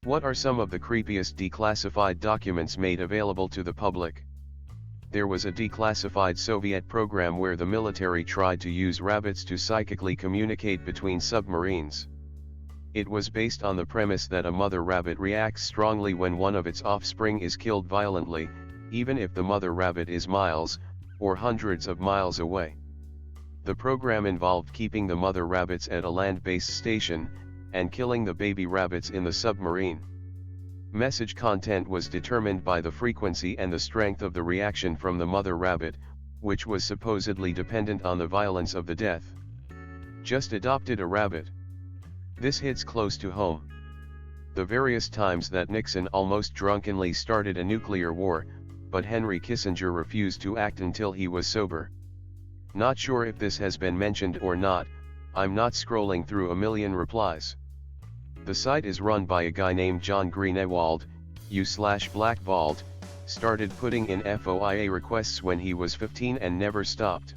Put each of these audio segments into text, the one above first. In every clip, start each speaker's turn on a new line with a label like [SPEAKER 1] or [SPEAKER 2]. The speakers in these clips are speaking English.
[SPEAKER 1] What are some of the creepiest declassified documents made available to the public? There was a declassified Soviet program where the military tried to use rabbits to psychically communicate between submarines. It was based on the premise that a mother rabbit reacts strongly when one of its offspring is killed violently, even if the mother rabbit is miles, or hundreds of miles away. The program involved keeping the mother rabbits at a land-based station, and killing the baby rabbits in the submarine. Message content was determined by the frequency and the strength of the reaction from the mother rabbit, which was supposedly dependent on the violence of the death. Just adopted a rabbit. This hits close to home. The various times that Nixon almost drunkenly started a nuclear war, but Henry Kissinger refused to act until he was sober. Not sure if this has been mentioned or not, I'm not scrolling through a million replies. The site is run by a guy named John Greenewald, u/blackballed, started putting in FOIA requests when he was 15 and never stopped.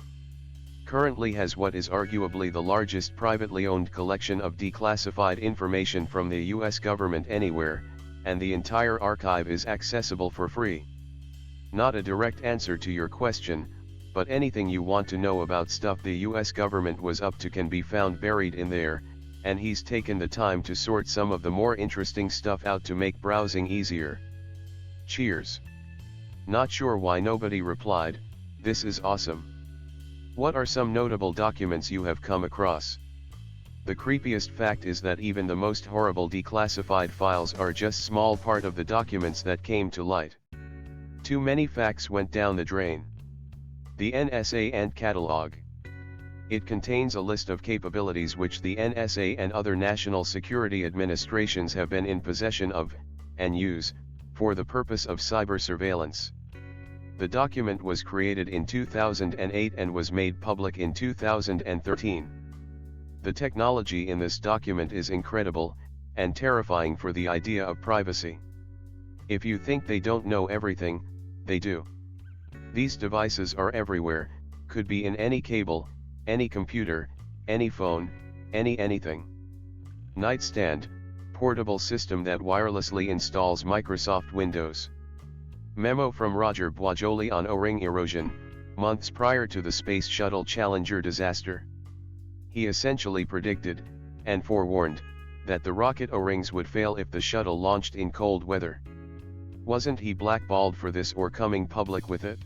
[SPEAKER 1] Currently has what is arguably the largest privately owned collection of declassified information from the US government anywhere, and the entire archive is accessible for free. Not a direct answer to your question, but anything you want to know about stuff the US government was up to can be found buried in there, and he's taken the time to sort some of the more interesting stuff out to make browsing easier. Cheers. Not sure why nobody replied. This is awesome. What are some notable documents you have come across? The creepiest fact is that even the most horrible declassified files are just small part of the documents that came to light. Too many facts went down the drain. The NSA Ant Catalog. It contains a list of capabilities which the NSA and other national security administrations have been in possession of, and use, for the purpose of cyber surveillance. The document was created in 2008 and was made public in 2013. The technology in this document is incredible, and terrifying for the idea of privacy. If you think they don't know everything, they do. These devices are everywhere, could be in any cable, any computer, any phone, anything. Nightstand, portable system that wirelessly installs Microsoft Windows. Memo from Roger Boisjoli on O-ring erosion, months prior to the Space Shuttle Challenger disaster. He essentially predicted, and forewarned, that the rocket O-rings would fail if the shuttle launched in cold weather. Wasn't he blackballed for this or coming public with it?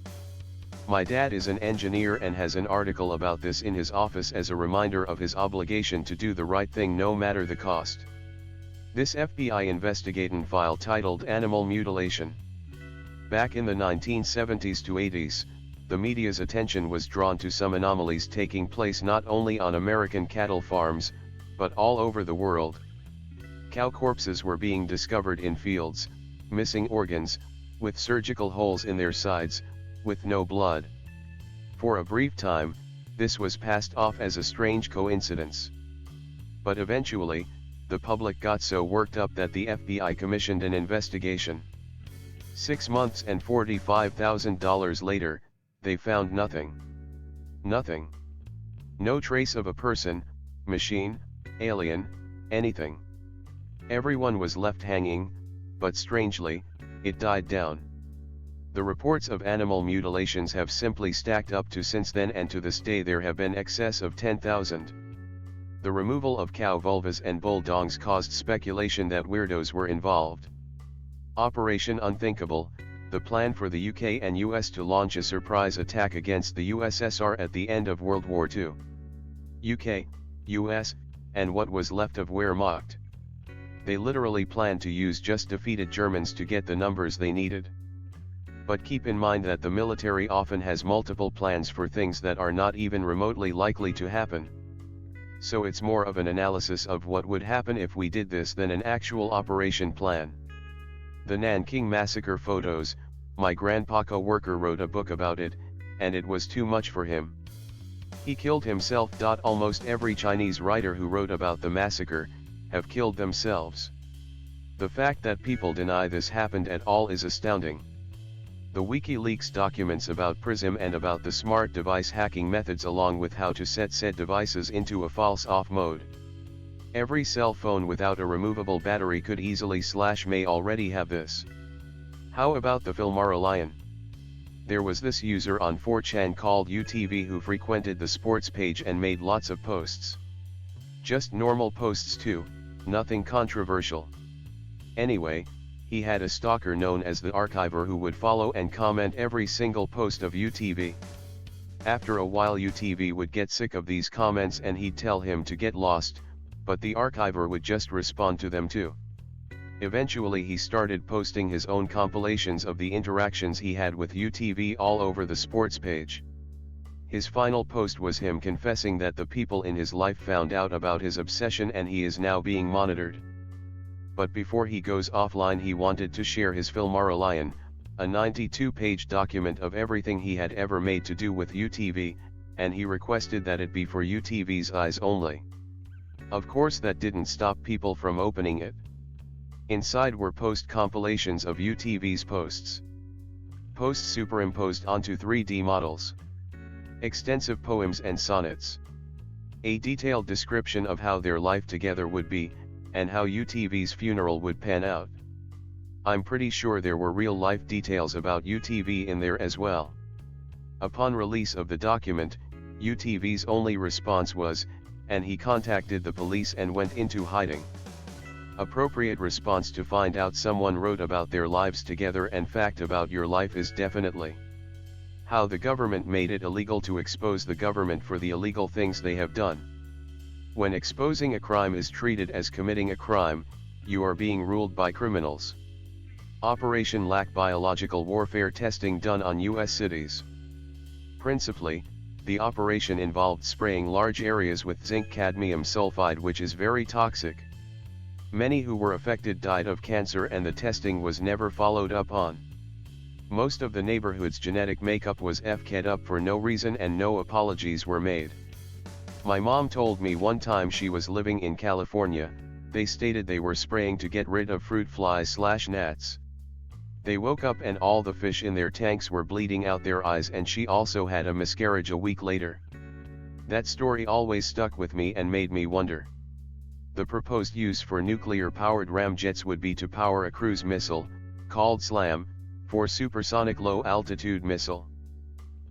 [SPEAKER 1] My dad is an engineer and has an article about this in his office as a reminder of his obligation to do the right thing no matter the cost. This FBI investigation file titled Animal Mutilation. Back in the 1970s to 80s, the media's attention was drawn to some anomalies taking place not only on American cattle farms, but all over the world. Cow corpses were being discovered in fields, missing organs, with surgical holes in their sides, with no blood. For a brief time, this was passed off as a strange coincidence. But eventually, the public got so worked up that the FBI commissioned an investigation. 6 months and $45,000 later, they found nothing. Nothing. No trace of a person, machine, alien, anything. Everyone was left hanging, but strangely, it died down. The reports of animal mutilations have simply stacked up to since then, and to this day there have been excess of 10,000. The removal of cow vulvas and bull dongs caused speculation that weirdos were involved. Operation Unthinkable, the plan for the UK and US to launch a surprise attack against the USSR at the end of World War II. UK, US, and what was left of Wehrmacht. They literally planned to use just defeated Germans to get the numbers they needed. But keep in mind that the military often has multiple plans for things that are not even remotely likely to happen. So it's more of an analysis of what would happen if we did this than an actual operation plan. The Nanking Massacre photos, my grandpa co-worker wrote a book about it, and it was too much for him. He killed himself. Almost every Chinese writer who wrote about the massacre, have killed themselves. The fact that people deny this happened at all is astounding. The WikiLeaks documents about PRISM and about the smart device hacking methods along with how to set said devices into a false off mode. Every cell phone without a removable battery could easily may already have this. How about the Filmarian? There was this user on 4chan called UTV who frequented the sports page and made lots of posts. Just normal posts too, nothing controversial. Anyway, he had a stalker known as the Archiver who would follow and comment every single post of UTV. After a while UTV would get sick of these comments and he'd tell him to get lost, but the Archiver would just respond to them too. Eventually he started posting his own compilations of the interactions he had with UTV all over the sports page. His final post was him confessing that the people in his life found out about his obsession and he is now being monitored. But before he goes offline he wanted to share his Filmarian, a 92-page document of everything he had ever made to do with UTV, and he requested that it be for UTV's eyes only. Of course that didn't stop people from opening it. Inside were post compilations of UTV's posts. Posts superimposed onto 3D models. Extensive poems and sonnets. A detailed description of how their life together would be, and how UTV's funeral would pan out. I'm pretty sure there were real-life details about UTV in there as well. Upon release of the document, UTV's only response was, and he contacted the police and went into hiding. Appropriate response to find out someone wrote about their lives together and fact about your life is definitely. How the government made it illegal to expose the government for the illegal things they have done. When exposing a crime is treated as committing a crime, you are being ruled by criminals. Operation Lack biological warfare testing done on US cities. Principally, the operation involved spraying large areas with zinc cadmium sulfide, which is very toxic. Many who were affected died of cancer and the testing was never followed up on. Most of the neighborhood's genetic makeup was fk'd up for no reason and no apologies were made. My mom told me one time she was living in California, they stated they were spraying to get rid of fruit flies/gnats. They woke up and all the fish in their tanks were bleeding out their eyes and she also had a miscarriage a week later. That story always stuck with me and made me wonder. The proposed use for nuclear-powered ramjets would be to power a cruise missile, called SLAM, for supersonic low-altitude missile.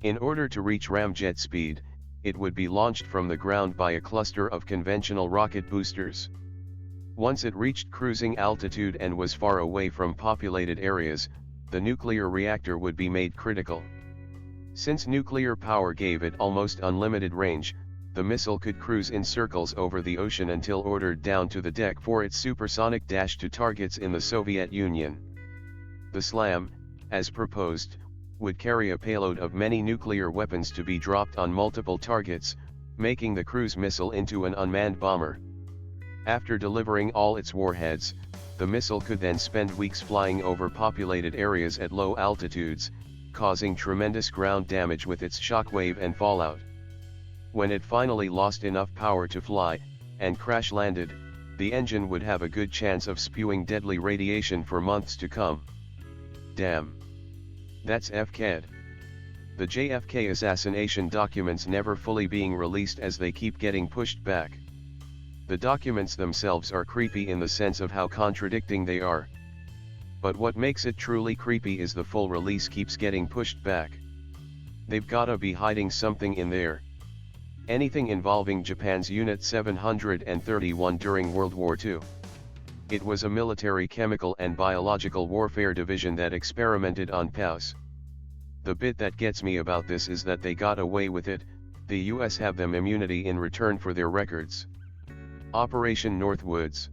[SPEAKER 1] In order to reach ramjet speed, it would be launched from the ground by a cluster of conventional rocket boosters. Once it reached cruising altitude and was far away from populated areas, the nuclear reactor would be made critical. Since nuclear power gave it almost unlimited range, the missile could cruise in circles over the ocean until ordered down to the deck for its supersonic dash to targets in the Soviet Union. The SLAM, as proposed, would carry a payload of many nuclear weapons to be dropped on multiple targets, making the cruise missile into an unmanned bomber. After delivering all its warheads, the missile could then spend weeks flying over populated areas at low altitudes, causing tremendous ground damage with its shockwave and fallout. When it finally lost enough power to fly, and crash-landed, the engine would have a good chance of spewing deadly radiation for months to come. Damn. That's FK'd. The JFK assassination documents never fully being released as they keep getting pushed back. The documents themselves are creepy in the sense of how contradicting they are. But what makes it truly creepy is the full release keeps getting pushed back. They've gotta be hiding something in there. Anything involving Japan's Unit 731 during World War II. It was a military chemical and biological warfare division that experimented on POWs. The bit that gets me about this is that they got away with it, the US have them immunity in return for their records. Operation Northwoods.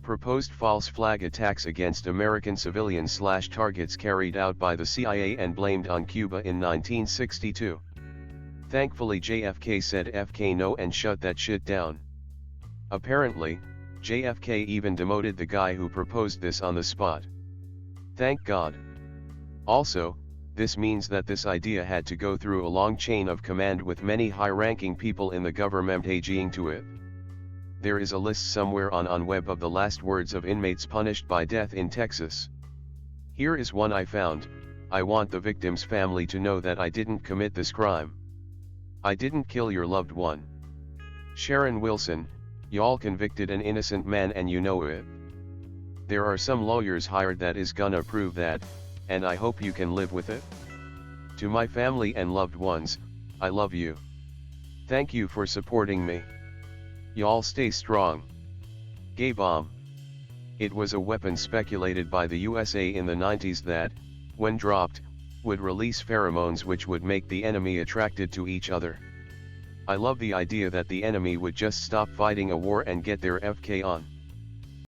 [SPEAKER 1] Proposed false flag attacks against American civilians/targets carried out by the CIA and blamed on Cuba in 1962. Thankfully JFK said FK no and shut that shit down. Apparently, JFK even demoted the guy who proposed this on the spot. Thank God. Also, this means that this idea had to go through a long chain of command with many high-ranking people in the government agreeing to it. There is a list somewhere on web of the last words of inmates punished by death in Texas. Here is one I found: I want the victim's family to know that I didn't commit this crime. I didn't kill your loved one. Sharon Wilson, Y'all convicted an innocent man and you know it. There are some lawyers hired that is gonna prove that, and I hope you can live with it. To my family and loved ones, I love you. Thank you for supporting me. Y'all stay strong. Gay bomb. It was a weapon speculated by the USA in the 90s that, when dropped, would release pheromones which would make the enemy attracted to each other. I love the idea that the enemy would just stop fighting a war and get their FK on.